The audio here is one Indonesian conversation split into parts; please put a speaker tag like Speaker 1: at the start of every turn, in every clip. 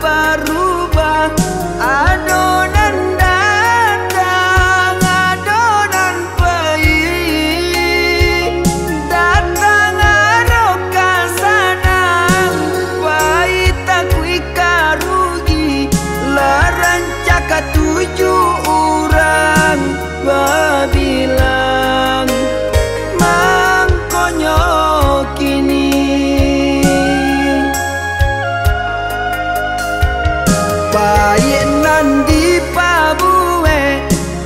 Speaker 1: berubah. Adonan datang, adonan pergi, datang aroka sanang, bayi tak kuika rugi. Larancak tujuh orang berbilang mangkonyo kini. Payenan di pabue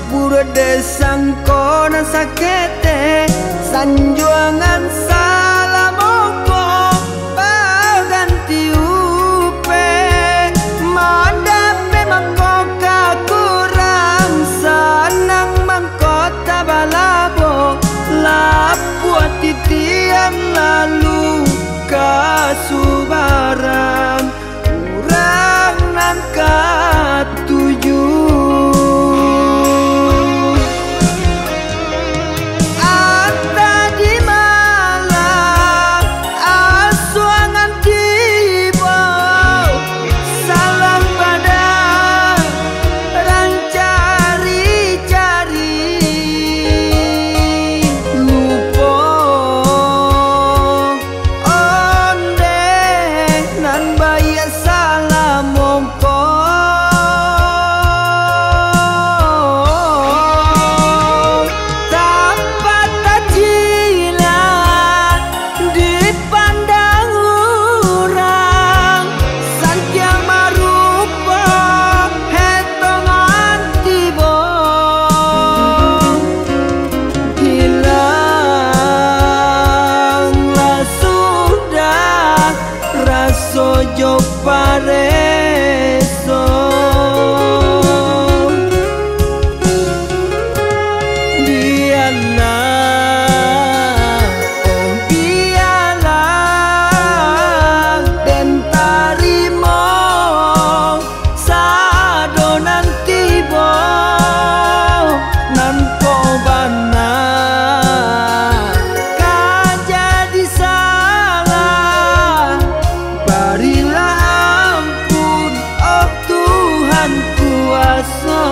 Speaker 1: buru desang kona sakete, sanjuangan salamoko baganti upe. Mandape mangkoka kurang sanang mangkota balabo, lapuat titian lalu kasubaran kurang nangka tujuh. Ata di malam asuangan tiba, salam pada rancari-cari lupo onde nan baya salam mongko. Dapat tajilan dipandang orang, santiang marupa hetongan tiba. Hilanglah sudah raso jo pareso. Biarlah, oh biarlah den tarimo sadonan tiba nan kobana kajadi salah. Barilah ampun, oh Tuhan kuasa.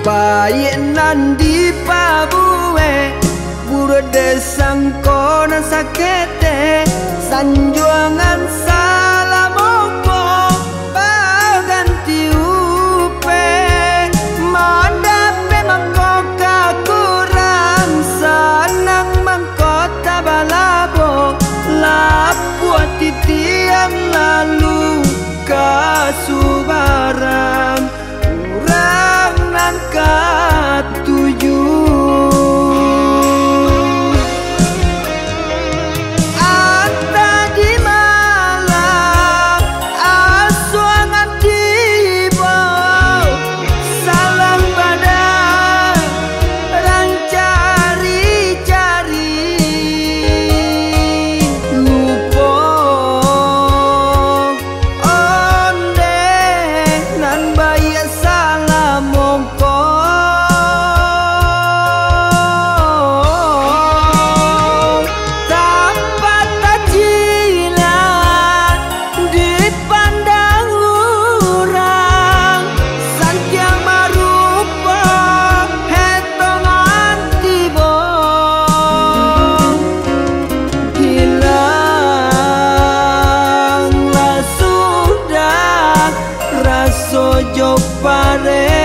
Speaker 1: Payenan di pabue buru desang kona sakete, sanjuangan salamoko baganti upe. Mandape mangkoka kurang sanang mangkota balabo, lapuat titian lalu kasubaran kurang nangka tujuh. Ata di malam asuangan tiba, salam pada rancari-cari lupo onde nan baya salam mongko. Dapat tajilan dipandang orang, santiang marupa hetongan tiba. Hilanglah sudah raso jo pare